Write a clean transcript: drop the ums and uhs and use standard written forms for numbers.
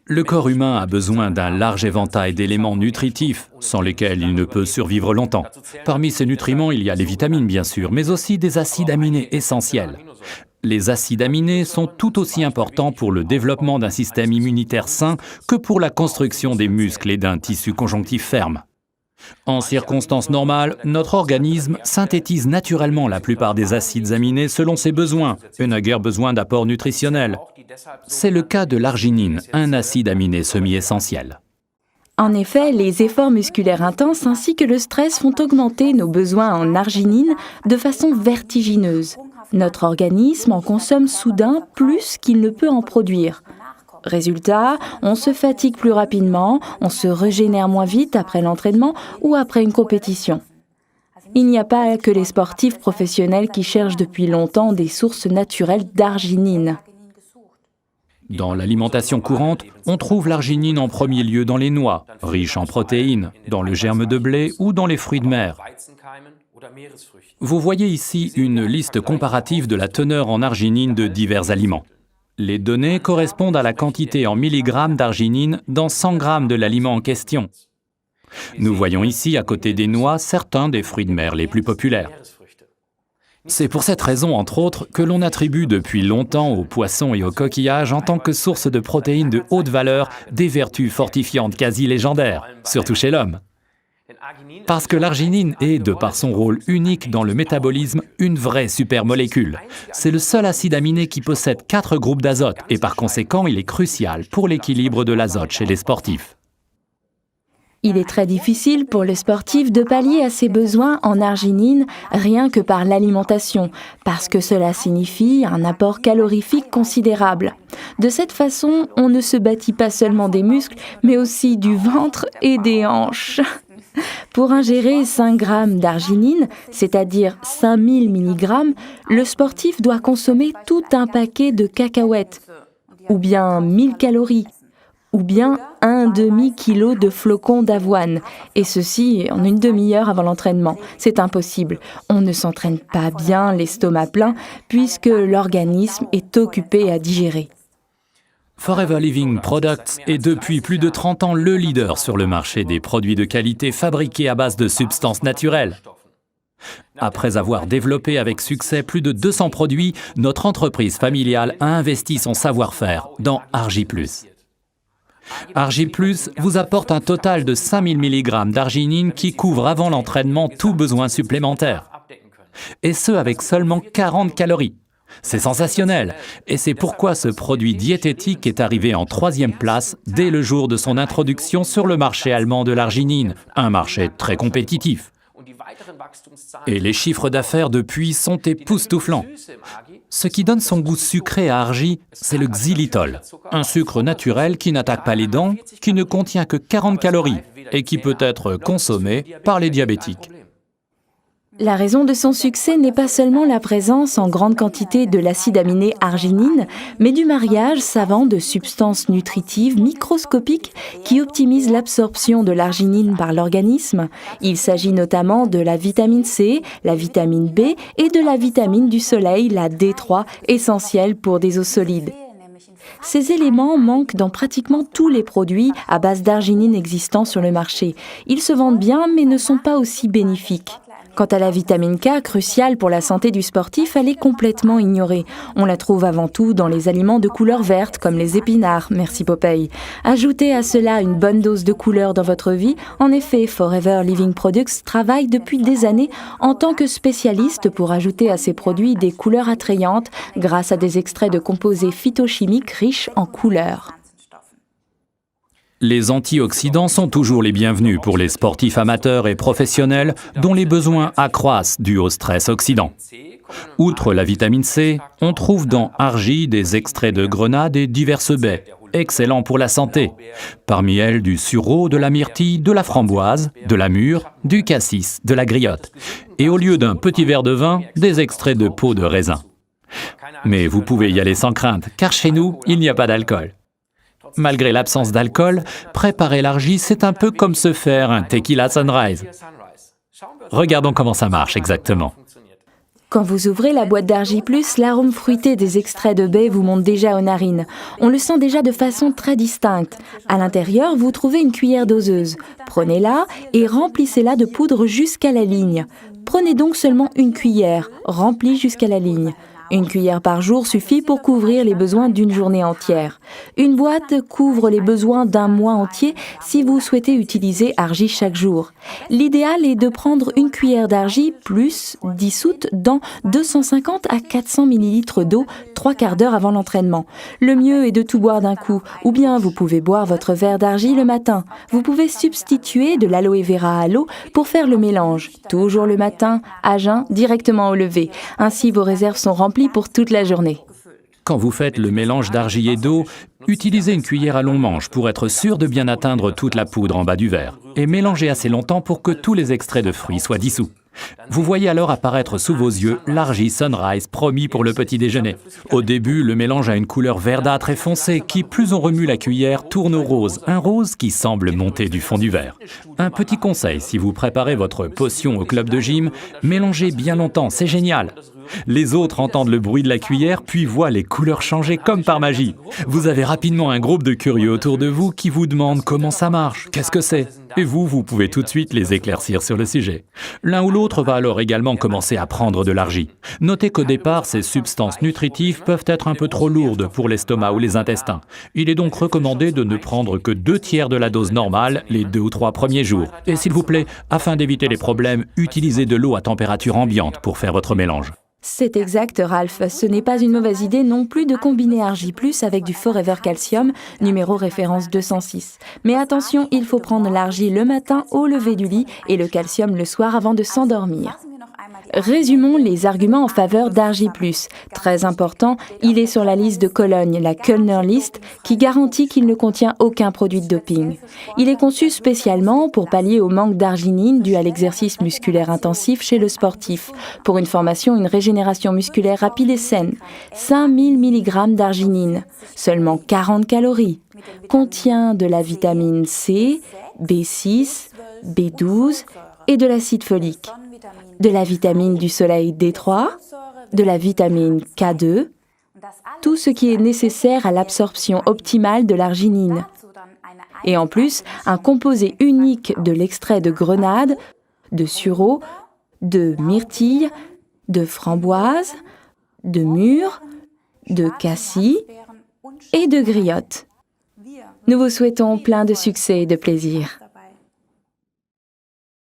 Le corps humain a besoin d'un large éventail d'éléments nutritifs, sans lesquels il ne peut survivre longtemps. Parmi ces nutriments, il y a les vitamines bien sûr, mais aussi des acides aminés essentiels. Les acides aminés sont tout aussi importants pour le développement d'un système immunitaire sain que pour la construction des muscles et d'un tissu conjonctif ferme. En circonstances normales, notre organisme synthétise naturellement la plupart des acides aminés selon ses besoins et n'a guère besoin d'apports nutritionnels. C'est le cas de l'arginine, un acide aminé semi-essentiel. En effet, les efforts musculaires intenses ainsi que le stress font augmenter nos besoins en arginine de façon vertigineuse. Notre organisme en consomme soudain plus qu'il ne peut en produire. Résultat, on se fatigue plus rapidement, on se régénère moins vite après l'entraînement ou après une compétition. Il n'y a pas que les sportifs professionnels qui cherchent depuis longtemps des sources naturelles d'arginine. Dans l'alimentation courante, on trouve l'arginine en premier lieu dans les noix, riches en protéines, dans le germe de blé ou dans les fruits de mer. Vous voyez ici une liste comparative de la teneur en arginine de divers aliments. Les données correspondent à la quantité en milligrammes d'arginine dans 100 grammes de l'aliment en question. Nous voyons ici, à côté des noix, certains des fruits de mer les plus populaires. C'est pour cette raison, entre autres, que l'on attribue depuis longtemps aux poissons et aux coquillages en tant que source de protéines de haute valeur des vertus fortifiantes quasi légendaires, surtout chez l'homme. Parce que l'arginine est, de par son rôle unique dans le métabolisme, une vraie supermolécule. C'est le seul acide aminé qui possède 4 groupes d'azote et par conséquent, il est crucial pour l'équilibre de l'azote chez les sportifs. Il est très difficile pour le sportif de pallier à ses besoins en arginine rien que par l'alimentation, parce que cela signifie un apport calorifique considérable. De cette façon, on ne se bâtit pas seulement des muscles, mais aussi du ventre et des hanches. Pour ingérer 5 grammes d'arginine, c'est-à-dire 5000 mg, le sportif doit consommer tout un paquet de cacahuètes, ou bien 1000 calories, ou bien un demi-kilo de flocons d'avoine, et ceci en une demi-heure avant l'entraînement. C'est impossible. On ne s'entraîne pas bien l'estomac plein, puisque l'organisme est occupé à digérer. Forever Living Products est depuis plus de 30 ans le leader sur le marché des produits de qualité fabriqués à base de substances naturelles. Après avoir développé avec succès plus de 200 produits, notre entreprise familiale a investi son savoir-faire dans Argi+. Argi+ vous apporte un total de 5000 mg d'arginine qui couvre avant l'entraînement tout besoin supplémentaire. Et ce avec seulement 40 calories. C'est sensationnel, et c'est pourquoi ce produit diététique est arrivé en 3e place dès le jour de son introduction sur le marché allemand de l'arginine, un marché très compétitif. Et les chiffres d'affaires depuis sont époustouflants. Ce qui donne son goût sucré à Argi, c'est le xylitol, un sucre naturel qui n'attaque pas les dents, qui ne contient que 40 calories et qui peut être consommé par les diabétiques. La raison de son succès n'est pas seulement la présence en grande quantité de l'acide aminé arginine, mais du mariage savant de substances nutritives microscopiques qui optimisent l'absorption de l'arginine par l'organisme. Il s'agit notamment de la vitamine C, la vitamine B et de la vitamine du soleil, la D3, essentielle pour des os solides. Ces éléments manquent dans pratiquement tous les produits à base d'arginine existants sur le marché. Ils se vendent bien mais ne sont pas aussi bénéfiques. Quant à la vitamine K, cruciale pour la santé du sportif, elle est complètement ignorée. On la trouve avant tout dans les aliments de couleur verte, comme les épinards, merci Popeye. Ajoutez à cela une bonne dose de couleur dans votre vie. En effet, Forever Living Products travaille depuis des années en tant que spécialiste pour ajouter à ses produits des couleurs attrayantes grâce à des extraits de composés phytochimiques riches en couleurs. Les antioxydants sont toujours les bienvenus pour les sportifs amateurs et professionnels dont les besoins accroissent dû au stress oxydant. Outre la vitamine C, on trouve dans Argi des extraits de grenade et diverses baies, excellents pour la santé. Parmi elles, du sureau, de la myrtille, de la framboise, de la mûre, du cassis, de la griotte. Et au lieu d'un petit verre de vin, des extraits de peau de raisin. Mais vous pouvez y aller sans crainte, car chez nous, il n'y a pas d'alcool. Malgré l'absence d'alcool, préparer l'Argi, c'est un peu comme se faire un tequila sunrise. Regardons comment ça marche exactement. Quand vous ouvrez la boîte d'Argi+, l'arôme fruité des extraits de baies vous monte déjà aux narines. On le sent déjà de façon très distincte. À l'intérieur, vous trouvez une cuillère doseuse. Prenez-la et remplissez-la de poudre jusqu'à la ligne. Prenez donc seulement une cuillère, remplie jusqu'à la ligne. Une cuillère par jour suffit pour couvrir les besoins d'une journée entière. Une boîte couvre les besoins d'un mois entier si vous souhaitez utiliser Argi chaque jour. L'idéal est de prendre une cuillère d'Argi plus dissoute dans 250 à 400 ml d'eau 3/4 d'heure avant l'entraînement. Le mieux est de tout boire d'un coup, ou bien vous pouvez boire votre verre d'Argi le matin. Vous pouvez substituer de l'aloe vera à l'eau pour faire le mélange. Toujours le matin, à jeun, directement au lever. Ainsi, vos réserves sont remplies pour toute la journée. Quand vous faites le mélange d'argi et d'eau, utilisez une cuillère à long manche pour être sûr de bien atteindre toute la poudre en bas du verre et mélangez assez longtemps pour que tous les extraits de fruits soient dissous. Vous voyez alors apparaître sous vos yeux l'Argi Sunrise promis pour le petit déjeuner. Au début, le mélange a une couleur verdâtre et foncée qui, plus on remue la cuillère, tourne au rose, un rose qui semble monter du fond du verre. Un petit conseil, si vous préparez votre potion au club de gym, mélangez bien longtemps, c'est génial. Les autres entendent le bruit de la cuillère puis voient les couleurs changer comme par magie. Vous avez rapidement un groupe de curieux autour de vous qui vous demandent comment ça marche, qu'est-ce que c'est. Et vous pouvez tout de suite les éclaircir sur le sujet. L'un ou l'autre va alors également commencer à prendre de l'Argi. Notez qu'au départ, ces substances nutritives peuvent être un peu trop lourdes pour l'estomac ou les intestins. Il est donc recommandé de ne prendre que 2/3 de la dose normale les 2 ou 3 premiers jours. Et s'il vous plaît, afin d'éviter les problèmes, utilisez de l'eau à température ambiante pour faire votre mélange. C'est exact, Ralph. Ce n'est pas une mauvaise idée non plus de combiner Argi+ avec du Forever Calcium, numéro référence 206. Mais attention, il faut prendre l'Argi le matin au lever du lit et le calcium le soir avant de s'endormir. Résumons les arguments en faveur d'Argi+. Très important, il est sur la liste de Cologne, la Kölner List, qui garantit qu'il ne contient aucun produit de doping. Il est conçu spécialement pour pallier au manque d'arginine dû à l'exercice musculaire intensif chez le sportif, pour une formation et une régénération musculaire rapide et saine. 5000 mg d'arginine, seulement 40 calories. Contient de la vitamine C, B6, B12 et de l'acide folique. De la vitamine du soleil D3, de la vitamine K2, tout ce qui est nécessaire à l'absorption optimale de l'arginine. Et en plus, un composé unique de l'extrait de grenade, de sureau, de myrtille, de framboise, de mûre, de cassis et de griotte. Nous vous souhaitons plein de succès et de plaisir.